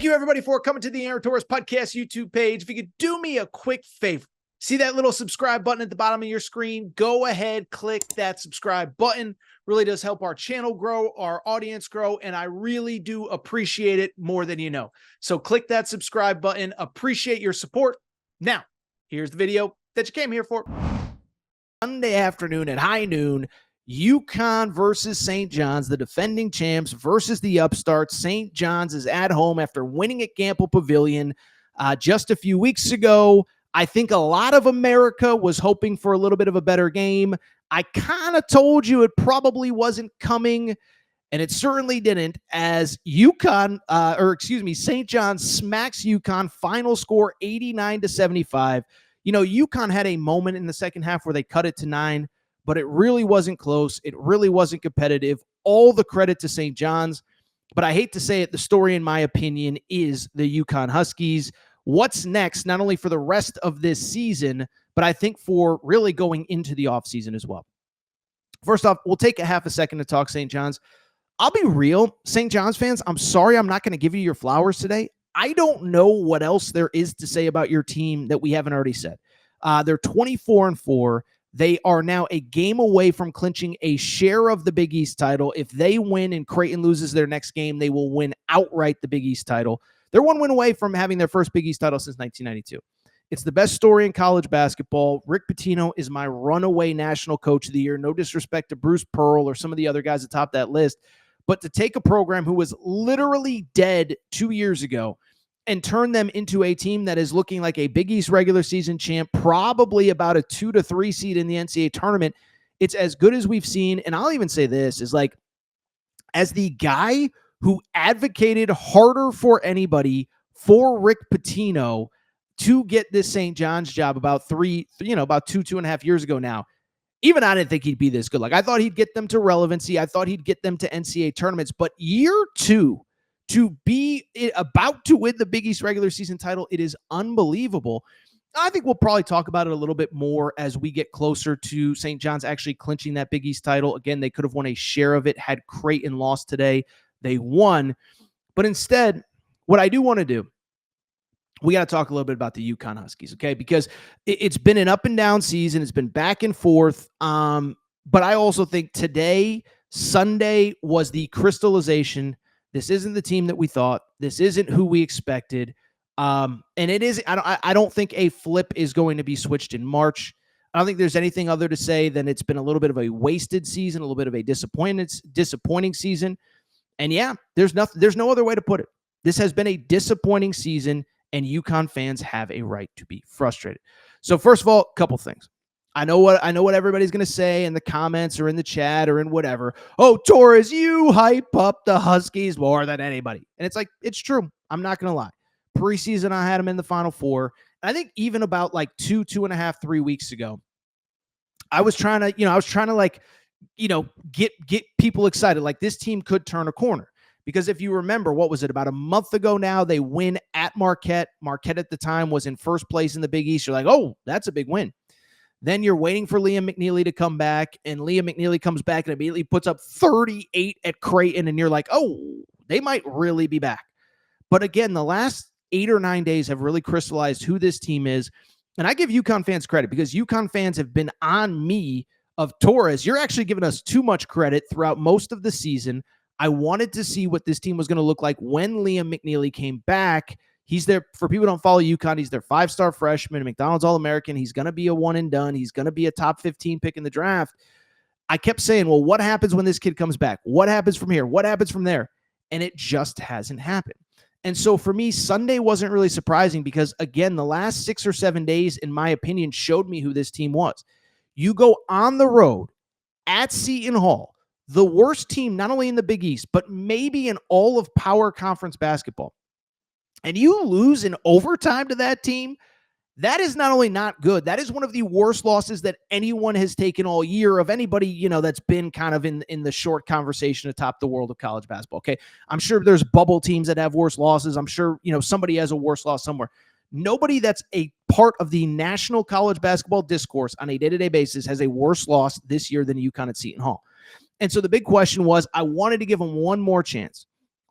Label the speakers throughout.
Speaker 1: Thank you, everybody, for coming to the Aaron Torres Podcast YouTube page. If you could do me a quick favor, see that little subscribe button at the bottom of your screen? Go ahead, click that subscribe button. Really does help our channel grow, our audience grow, and I really do appreciate it more than you know. So click that subscribe button. Appreciate your support. Now, here's the video that you came here for. Sunday afternoon at high noon, UConn versus St. John's, the defending champs versus the upstarts. St. John's is at home after winning at Gamble Pavilion just a few weeks ago. I think a lot of America was hoping for a little bit of a better game. I kind of told you it probably wasn't coming, and it certainly didn't, as St. John's smacks UConn. Final score 89-75. You know, UConn had a moment in the second half where they cut it to 9, but it really wasn't close. It really wasn't competitive. All the credit to St. John's, but I hate to say it, the story, in my opinion, is the UConn Huskies. What's next, not only for the rest of this season, but I think for really going into the offseason as well. First off, we'll take a half a second to talk St. John's. I'll be real, St. John's fans, I'm sorry I'm not going to give you your flowers today. I don't know what else there is to say about your team that we haven't already said. They're 24-4. They are now a game away from clinching a share of the Big East title. If they win and Creighton loses their next game, they will win outright the Big East title. They're one win away from having their first Big East title since 1992. It's the best story in college basketball. Rick Pitino is my runaway national coach of the year. No disrespect to Bruce Pearl or some of the other guys atop that list, but to take a program who was literally dead 2 years ago and turn them into a team that is looking like a Big East regular season champ, probably about a 2 to 3 seed in the NCAA tournament. It's as good as we've seen. And I'll even say this is like, as the guy who advocated harder for anybody for Rick Pitino to get this St. John's job about 2.5 years ago now, even I didn't think he'd be this good. Like, I thought he'd get them to relevancy. I thought he'd get them to NCAA tournaments, but year 2, to be about to win the Big East regular season title, it is unbelievable. I think we'll probably talk about it a little bit more as we get closer to St. John's actually clinching that Big East title. Again, they could have won a share of it had Creighton lost today. They won. But instead, what I do want to do, we got to talk a little bit about the UConn Huskies, okay? Because it's been an up and down season. It's been back and forth. But I also think today, Sunday, was the crystallization. This isn't the team that we thought. This isn't who we expected. And it is. I don't think a flip is going to be switched in March. I don't think there's anything other to say than it's been a little bit of a wasted season, a little bit of a disappointing season. And yeah, there's no other way to put it. This has been a disappointing season, and UConn fans have a right to be frustrated. So first of all, a couple things. I know what everybody's going to say in the comments or in the chat or in whatever. Oh, Torres, you hype up the Huskies more than anybody. And it's like, it's true. I'm not going to lie. Preseason, I had them in the Final Four. And I think even about like 2.5, 3 weeks ago, I was trying to get people excited. Like, this team could turn a corner. Because if you remember, what was it, about a month ago now, they win at Marquette. Marquette at the time was in first place in the Big East. You're like, oh, that's a big win. Then you're waiting for Liam McNeely to come back, and Liam McNeely comes back and immediately puts up 38 at Creighton, and you're like, oh, they might really be back. But again, the last 8 or 9 days have really crystallized who this team is, and I give UConn fans credit because UConn fans have been on me of Torres. You're actually giving us too much credit throughout most of the season. I wanted to see what this team was going to look like when Liam McNeely came back. He's there, for people who don't follow UConn, he's their 5-star freshman, McDonald's All-American. He's going to be a one and done. He's going to be a top 15 pick in the draft. I kept saying, well, what happens when this kid comes back? What happens from here? What happens from there? And it just hasn't happened. And so for me, Sunday wasn't really surprising because, again, the last 6 or 7 days, in my opinion, showed me who this team was. You go on the road at Seton Hall, the worst team, not only in the Big East, but maybe in all of Power Conference basketball, and you lose in overtime to that team, that is not only not good, that is one of the worst losses that anyone has taken all year of anybody, that's been kind of in the short conversation atop the world of college basketball. Okay. I'm sure there's bubble teams that have worse losses. I'm sure, somebody has a worse loss somewhere. Nobody that's a part of the national college basketball discourse on a day-to-day basis has a worse loss this year than UConn at Seton Hall. And so the big question was, I wanted to give them one more chance.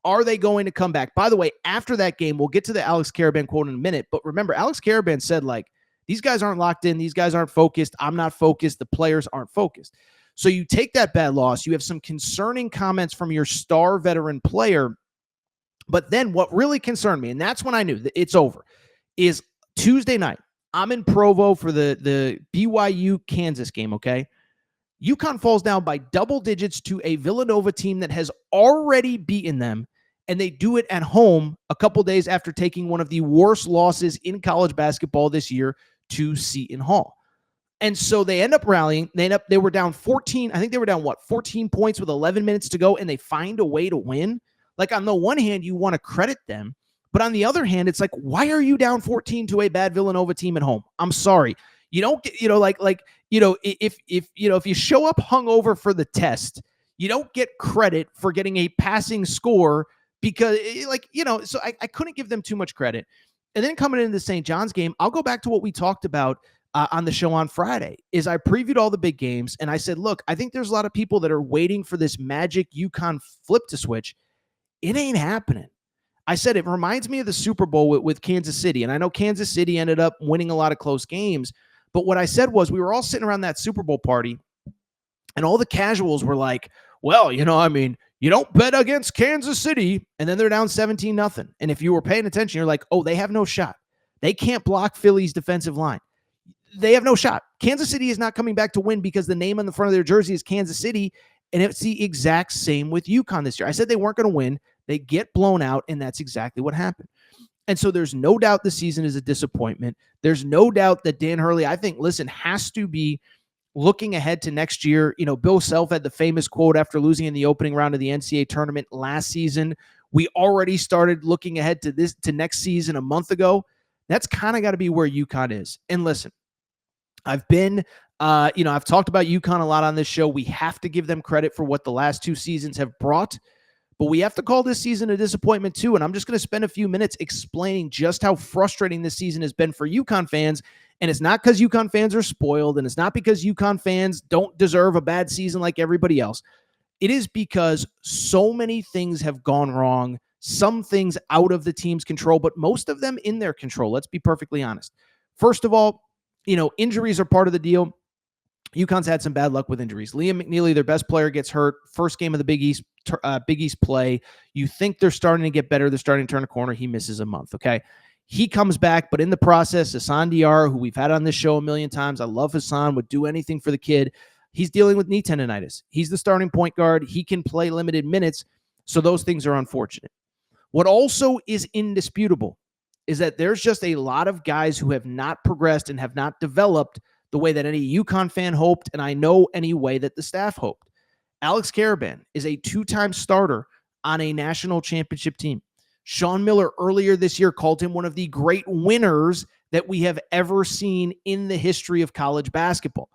Speaker 1: Are they going to come back? By the way, after that game, we'll get to the Alex Karaban quote in a minute. But remember, Alex Karaban said, like, these guys aren't locked in. These guys aren't focused. I'm not focused. The players aren't focused. So you take that bad loss. You have some concerning comments from your star veteran player. But then what really concerned me, and that's when I knew that it's over, is Tuesday night. I'm in Provo for the BYU Kansas game, okay? UConn falls down by double digits to a Villanova team that has already beaten them, and they do it at home a couple days after taking one of the worst losses in college basketball this year to Seton Hall. And so they end up rallying. They were down 14. I think they were down, 14 points with 11 minutes to go, and they find a way to win. Like, on the one hand, you want to credit them, but on the other hand, it's like, why are you down 14 to a bad Villanova team at home? I'm sorry. You don't get, if you show up hungover for the test, you don't get credit for getting a passing score because, so I couldn't give them too much credit. And then coming into the St. John's game, I'll go back to what we talked about on the show on Friday. Is I previewed all the big games, and I said, look, I think there's a lot of people that are waiting for this magic UConn flip to switch. It ain't happening. I said it reminds me of the Super Bowl with Kansas City, and I know Kansas City ended up winning a lot of close games, but what I said was we were all sitting around that Super Bowl party, and all the casuals were like, well, you don't bet against Kansas City, and then they're down 17-0. And if you were paying attention, you're like, oh, they have no shot. They can't block Philly's defensive line. They have no shot. Kansas City is not coming back to win because the name on the front of their jersey is Kansas City, and it's the exact same with UConn this year. I said they weren't going to win. They get blown out, and that's exactly what happened. And so there's no doubt the season is a disappointment. There's no doubt that Dan Hurley, I think, has to be looking ahead to next year. Bill Self had the famous quote after losing in the opening round of the NCAA tournament last season. We already started looking ahead to next season a month ago. That's kind of got to be where UConn is. And listen, I've talked about UConn a lot on this show. We have to give them credit for what the last two seasons have brought, but we have to call this season a disappointment too. And I'm just going to spend a few minutes explaining just how frustrating this season has been for UConn fans. And it's not because UConn fans are spoiled, and it's not because UConn fans don't deserve a bad season like everybody else. It is because so many things have gone wrong, some things out of the team's control, but most of them in their control. Let's be perfectly honest. First of all, injuries are part of the deal. UConn's had some bad luck with injuries. Liam McNeely, their best player, gets hurt. First game of the Big East play. You think they're starting to get better. They're starting to turn a corner. He misses a month, okay? He comes back, but in the process, Hassan Diarra, who we've had on this show a million times, I love Hassan, would do anything for the kid. He's dealing with knee tendonitis. He's the starting point guard. He can play limited minutes, so those things are unfortunate. What also is indisputable is that there's just a lot of guys who have not progressed and have not developed the way that any UConn fan hoped, and I know any way that the staff hoped. Alex Karaban is a two-time starter on a national championship team. Sean Miller earlier this year called him one of the great winners that we have ever seen in the history of college basketball.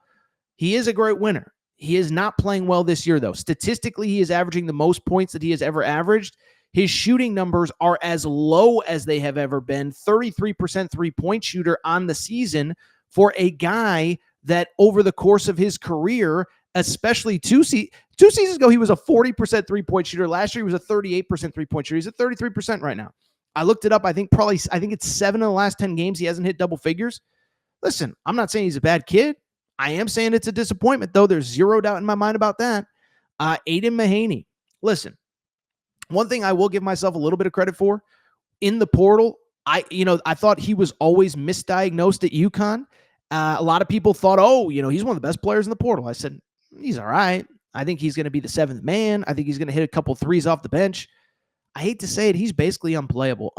Speaker 1: He is a great winner. He is not playing well this year, though. Statistically, he is averaging the most points that he has ever averaged. His shooting numbers are as low as they have ever been, 33% three-point shooter on the season for a guy that over the course of his career, especially two seasons ago, he was a 40% three-point shooter. Last year, he was a 38% three-point shooter. He's at 33% right now. I looked it up. I think it's 7 of the last 10 games he hasn't hit double figures. Listen, I'm not saying he's a bad kid. I am saying it's a disappointment, though. There's zero doubt in my mind about that. Aiden Mahaney. Listen, one thing I will give myself a little bit of credit for, in the portal, I thought he was always misdiagnosed at UConn. A lot of people thought, he's one of the best players in the portal. I said, he's all right. I think he's going to be the seventh man. I think he's going to hit a couple threes off the bench. I hate to say it, he's basically unplayable.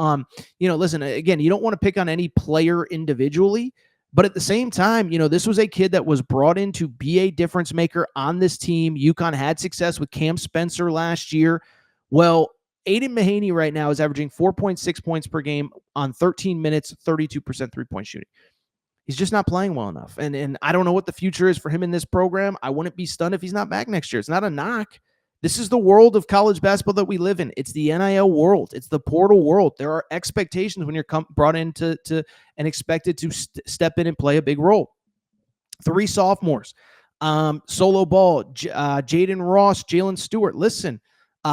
Speaker 1: Listen, again, you don't want to pick on any player individually, but at the same time, this was a kid that was brought in to be a difference maker on this team. UConn had success with Cam Spencer last year. Well, Aiden Mahaney right now is averaging 4.6 points per game on 13 minutes, 32% three-point shooting. He's just not playing well enough. And I don't know what the future is for him in this program. I wouldn't be stunned if he's not back next year. It's not a knock. This is the world of college basketball that we live in. It's the NIL world. It's the portal world. There are expectations when you're brought in to and expected to step in and play a big role. 3 sophomores. Solo ball, Jaden Ross, Jalen Stewart. Listen,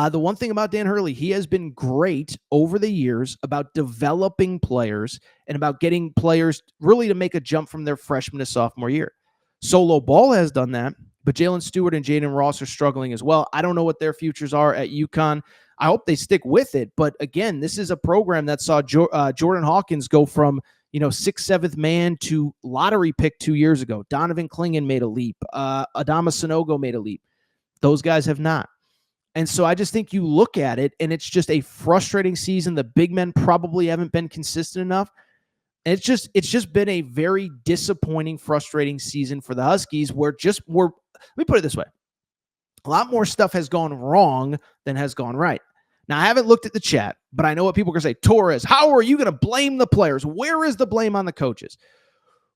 Speaker 1: The one thing about Dan Hurley, he has been great over the years about developing players and about getting players really to make a jump from their freshman to sophomore year. Solo Ball has done that, but Jalen Stewart and Jaden Ross are struggling as well. I don't know what their futures are at UConn. I hope they stick with it. But again, this is a program that saw Jordan Hawkins go from 6th, 7th man to lottery pick 2 years ago. Donovan Clingan made a leap. Adama Sanogo made a leap. Those guys have not. And so I just think you look at it, and it's just a frustrating season. The big men probably haven't been consistent enough. And it's just been a very disappointing, frustrating season for the Huskies where let me put it this way. A lot more stuff has gone wrong than has gone right. Now, I haven't looked at the chat, but I know what people are going to say. Torres, how are you going to blame the players? Where is the blame on the coaches?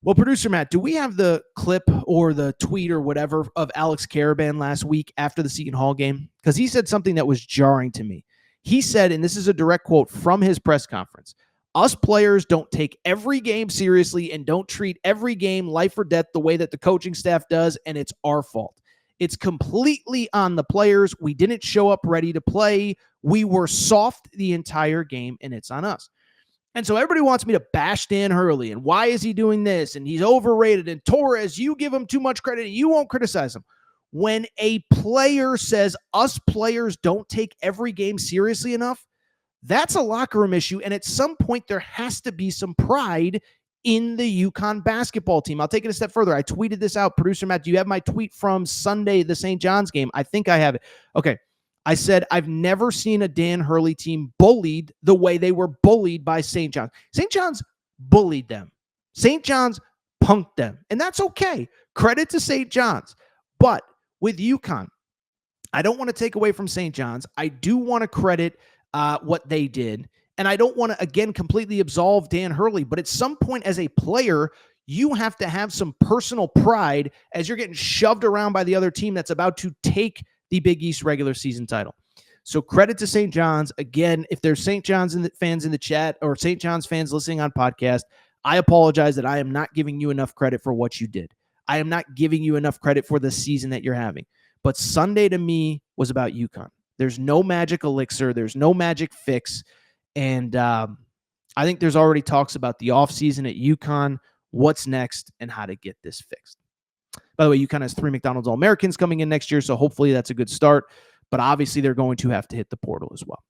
Speaker 1: Well, producer Matt, do we have the clip or the tweet or whatever of Alex Caravan last week after the Seton Hall game? Because he said something that was jarring to me. He said, and this is a direct quote from his press conference, "Us players don't take every game seriously and don't treat every game life or death the way that the coaching staff does, and it's our fault. It's completely on the players. We didn't show up ready to play. We were soft the entire game, and it's on us." And so everybody wants me to bash Dan Hurley, and why is he doing this? And he's overrated. And Torres, you give him too much credit, and you won't criticize him. When a player says us players don't take every game seriously enough, that's a locker room issue. And at some point, there has to be some pride in the UConn basketball team. I'll take it a step further. I tweeted this out. Producer Matt, do you have my tweet from Sunday, the St. John's game? I think I have it. Okay. I said, I've never seen a Dan Hurley team bullied the way they were bullied by St. John's. St. John's bullied them. St. John's punked them. And that's okay. Credit to St. John's. But with UConn, I don't want to take away from St. John's. I do want to credit what they did. And I don't want to, again, completely absolve Dan Hurley. But at some point as a player, you have to have some personal pride as you're getting shoved around by the other team that's about to take the Big East regular season title. So credit to St. John's. Again, if there's St. John's fans in the chat or St. John's fans listening on podcast, I apologize that I am not giving you enough credit for what you did. I am not giving you enough credit for the season that you're having. But Sunday to me was about UConn. There's no magic elixir. There's no magic fix. And I think there's already talks about the offseason at UConn, what's next, and how to get this fixed. By the way, UConn has 3 McDonald's All-Americans coming in next year, so hopefully that's a good start. But obviously they're going to have to hit the portal as well.